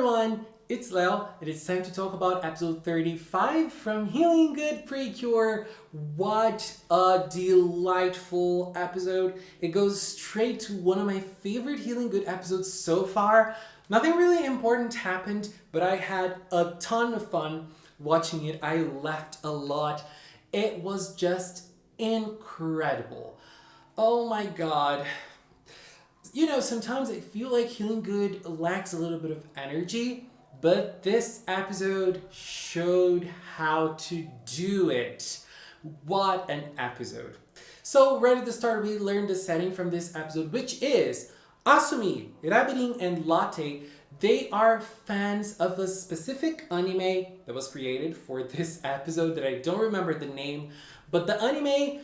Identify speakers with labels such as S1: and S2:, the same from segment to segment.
S1: everyone, it's Leo, and it's time to talk about episode 35 from Healing Good Precure. What a delightful episode. It goes straight to one of my favorite Healing Good episodes so far. Nothing really important happened, but I had a ton of fun watching it. I laughed a lot. It was just incredible. Oh my god. You know, sometimes I feel like Healing Good lacks a little bit of energy, but this episode showed how to do it. What an episode. So right at the start, we learned the setting from this episode, which is Asumi, Rabirin, and Latte. They are fans of a specific anime that was created for this episode that I don't remember the name, but the anime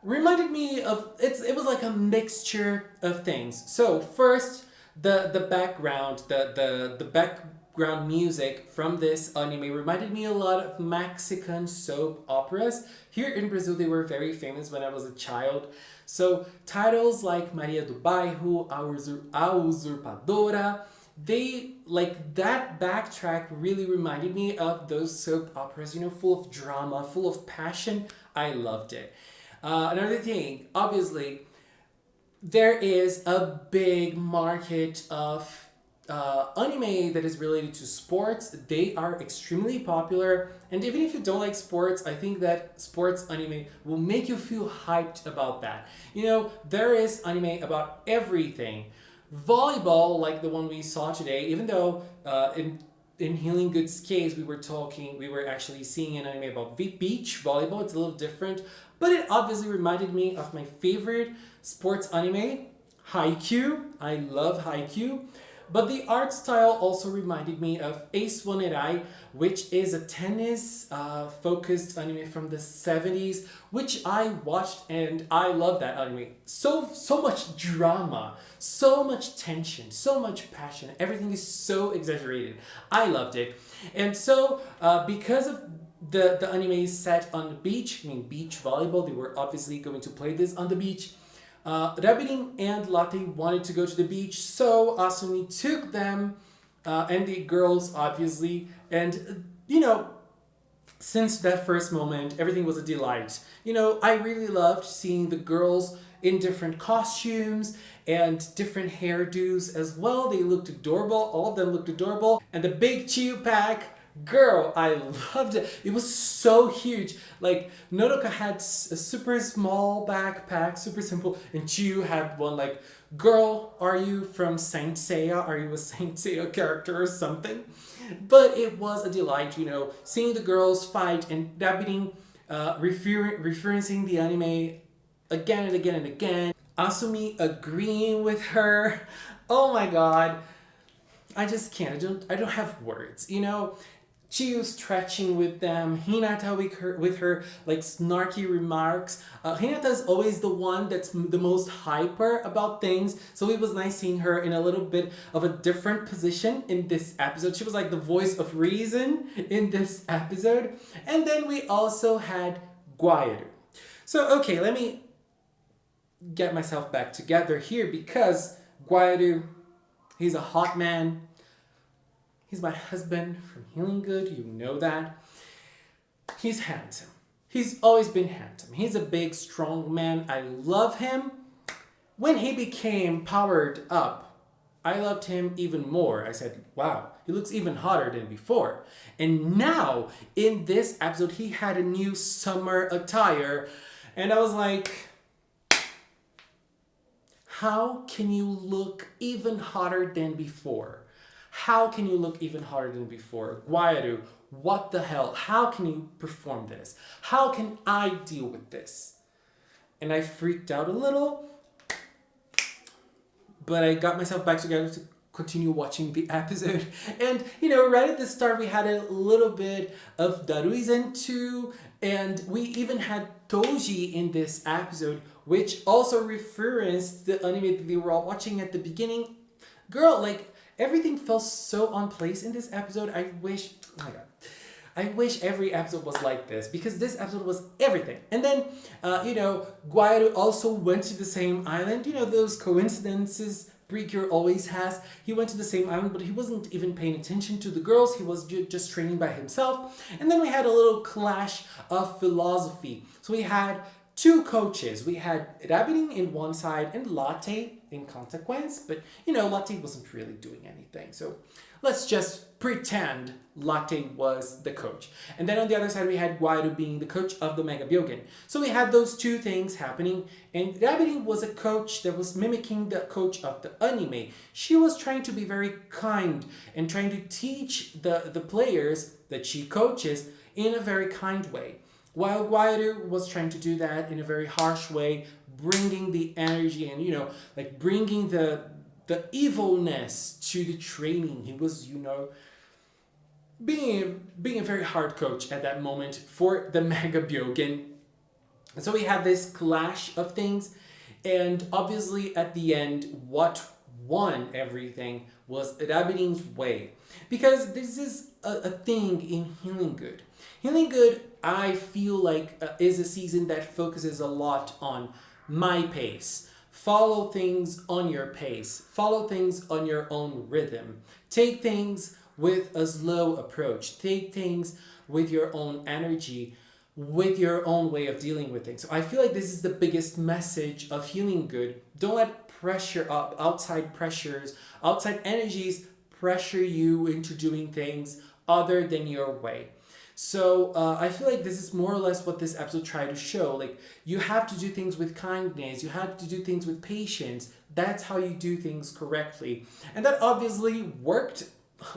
S1: reminded me of it was like a mixture of things. So first, the background, the background music from this anime reminded me a lot of Mexican soap operas. Here in Brazil, they were very famous when I was a child. So titles like Maria do Bairro, A Usurpadora, they like that backtrack really reminded me of those soap operas, you know, full of drama, full of passion. I loved it. Another thing, obviously, there is a big market of anime that is related to sports. They are extremely popular, and even if you don't like sports, I think that sports anime will make you feel hyped about that. You know, there is anime about everything. Volleyball, like the one we saw today, even though in Healing Good's case, we were actually seeing an anime about beach volleyball. It's a little different, but it obviously reminded me of my favorite sports anime, Haikyuu. I love Haikyuu. But the art style also reminded me of Ace One Erai, which is a tennis focused anime from the 70s, which I watched and I love that anime. So much drama, so much tension, so much passion. Everything is so exaggerated. I loved it. And so because of the anime is set on the beach, I mean beach volleyball, they were obviously going to play this on the beach. Rabirin and Latte wanted to go to the beach, so Asumi took them, and the girls obviously, and you know, since that first moment, everything was a delight. You know, I really loved seeing the girls in different costumes and different hairdos as well. They looked adorable, all of them looked adorable, and the big chew pack. Girl, I loved it. It was so huge. Like, Nodoka had a super small backpack, super simple, and Chiyu had one like, girl, are you from Saint Seiya? Are you a Saint Seiya character or something? But it was a delight, you know, seeing the girls fight and Rabirin referencing the anime again and again and again. Asumi agreeing with her. Oh my god. I just can't. I don't have words, you know. Chiyu stretching with them, Hinata with her like snarky remarks. Hinata is always the one that's the most hyper about things, so it was nice seeing her in a little bit of a different position in this episode. She was like the voice of reason in this episode. And then we also had Guairu. So okay, let me get myself back together here because Guairu, he's a hot man. He's my husband from Healing Good, you know that. He's handsome. He's always been handsome. He's a big, strong man. I love him. When he became powered up, I loved him even more. I said, wow, he looks even hotter than before. And now, in this episode, he had a new summer attire. And I was like, how can you look even hotter than before? How can you look even harder than before? Guairu, what the hell? How can you perform this? How can I deal with this? And I freaked out a little, but I got myself back together to continue watching the episode. And, you know, right at the start, we had a little bit of Daruizen too, and we even had Toji in this episode, which also referenced the anime that they were all watching at the beginning. Girl, like, everything felt so on place in this episode. I wish, oh my god, I wish every episode was like this because this episode was everything. And then, you know, Guairu also went to the same island. You know, those coincidences Precure always has. He went to the same island, but he wasn't even paying attention to the girls. He was just training by himself. And then we had a little clash of philosophy. So we had two coaches. We had Rabirin in one side and Latte in consequence, but Latte wasn't really doing anything. So let's just pretend Latte was the coach. And then on the other side, we had Guaido being the coach of the Mega Byogen. So we had those two things happening, and Rabirin was a coach that was mimicking the coach of the anime. She was trying to be very kind and trying to teach the players that she coaches in a very kind way. While Guaido was trying to do that in a very harsh way, bringing the energy and, bringing the evilness to the training. He was, being a very hard coach at that moment for the Mega Byogen. And so we had this clash of things, and obviously at the end, what won everything was Rabirin's way. Because this is a thing in Healing Good. Healing Good, I feel like, is a season that focuses a lot on my pace. Follow things on your pace. Follow things on your own rhythm. Take things with a slow approach. Take things with your own energy, with your own way of dealing with things. So I feel like this is the biggest message of Healing Good. Don't let outside pressures, outside energies pressure you into doing things other than your way. So I feel like this is more or less what this episode tried to show. Like, you have to do things with kindness. You have to do things with patience. That's how you do things correctly. And that obviously worked.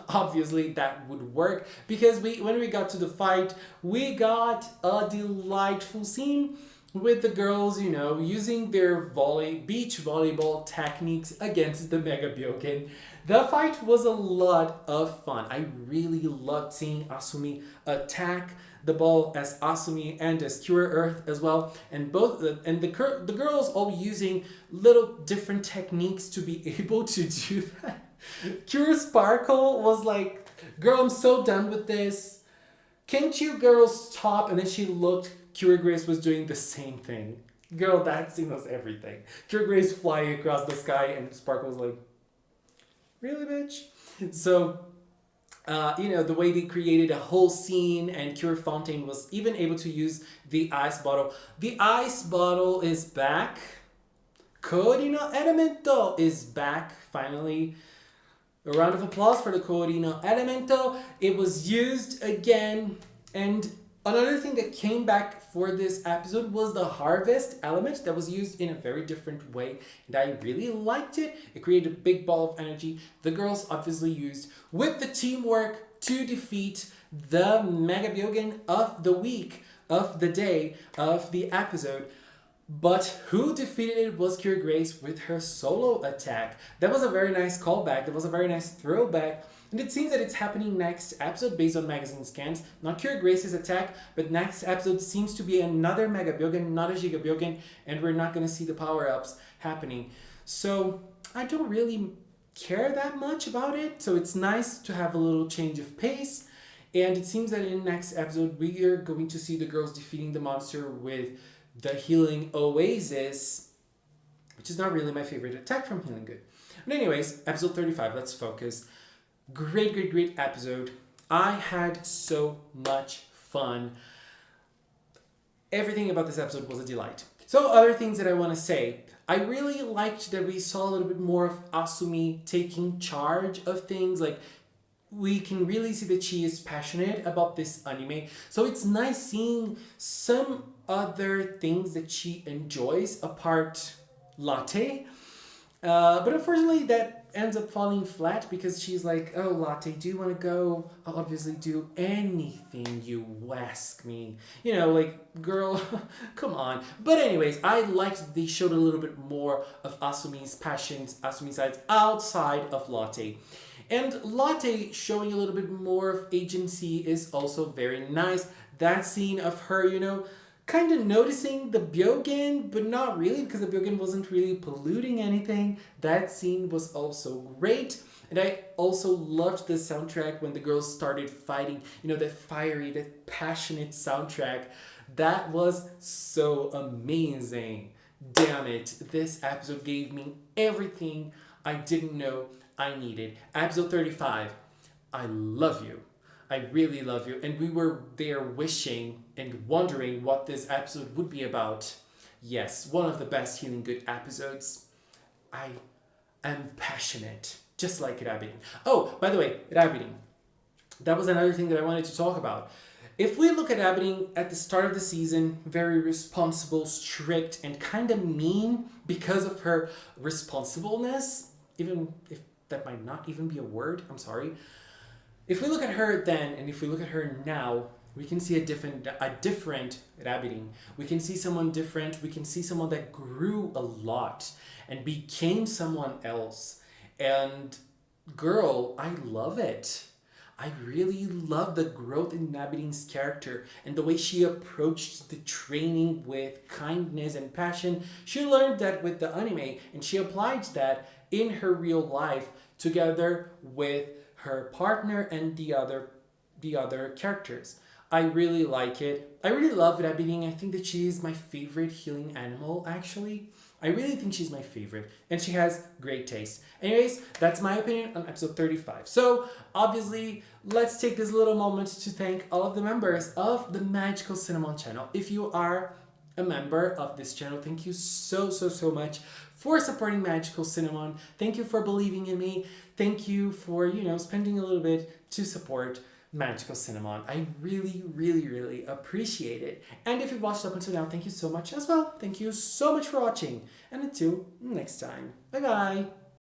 S1: Obviously that would work because when we got to the fight, we got a delightful scene with the girls, using their beach volleyball techniques against the Mega Byogen. The fight was a lot of fun. I really loved seeing Asumi attack the ball as Asumi and as Cure Earth as well, and the girls all using little different techniques to be able to do that. Cure Sparkle was like, "Girl, I'm so done with this. Can't you girls stop?" And then she looked. Cure Grace was doing the same thing. Girl, that scene was everything. Cure Grace flying across the sky, and Sparkle was like, "Really, bitch?" So, the way they created a whole scene, and Cure Fontaine was even able to use the ice bottle. The ice bottle is back. Corino Elemento is back, finally. A round of applause for the Corino Elemento. It was used again. And another thing that came back for this episode was the harvest element that was used in a very different way. And I really liked it. It created a big ball of energy. The girls obviously used with the teamwork to defeat the Mega Byogen of the week, of the day, of the episode. But who defeated it was Cure Grace with her solo attack. That was a very nice callback. That was a very nice throwback. And it seems that it's happening next episode based on magazine scans. Not Cure Grace's attack, but next episode seems to be another Mega Byogen, not a Giga Byogen, and we're not going to see the power-ups happening. So I don't really care that much about it. So it's nice to have a little change of pace. And it seems that in the next episode, we are going to see the girls defeating the monster with the Healing Oasis, which is not really my favorite attack from Healing Good. But anyways, episode 35, let's focus. Great episode. I had so much fun. Everything about this episode was a delight. So other things that I want to say. I really liked that we saw a little bit more of Asumi taking charge of things. Like, we can really see that she is passionate about this anime. So it's nice seeing some other things that she enjoys apart Latte. But unfortunately that ends up falling flat because she's like, "Oh, Latte, do you want to go? I'll obviously do anything you ask me." Girl, come on. But anyways, I liked that they showed a little bit more of Asumi's passions, Asumi's sides outside of Latte. And Latte showing a little bit more of agency is also very nice. That scene of her, kind of noticing the Byogen, but not really because the Byogen wasn't really polluting anything. That scene was also great. And I also loved the soundtrack when the girls started fighting, that fiery, that passionate soundtrack. That was so amazing. Damn it. This episode gave me everything I didn't know I needed. Episode 35, I love you. I really love you. And we were there wishing and wondering what this episode would be about. Yes, one of the best Healing Good episodes. I am passionate, just like Rabbit. Oh, by the way, Rabbit. That was another thing that I wanted to talk about. If we look at Aberdeen at the start of the season, very responsible, strict, and kind of mean because of her responsibleness, even if that might not even be a word, I'm sorry. If we look at her then and if we look at her now, we can see a different Aberdeen. We can see someone different. We can see someone that grew a lot and became someone else. And girl, I love it. I really love the growth in Nabideen's character and the way she approached the training with kindness and passion. She learned that with the anime and she applied that in her real life together with her partner and the other characters. I really like it. I really love Rabideen. I think that she is my favorite healing animal, actually. I really think she's my favorite. And she has great taste. Anyways, that's my opinion on episode 35. So, obviously, let's take this little moment to thank all of the members of the Magical Cinnamon channel. If you are a member of this channel, thank you so much for supporting Magical Cinnamon. Thank you for believing in me. Thank you for, spending a little bit to support Magical Cinnamon. I really appreciate it. And if you've watched up until now, thank you so much as well. Thank you so much for watching. And until next time. Bye bye.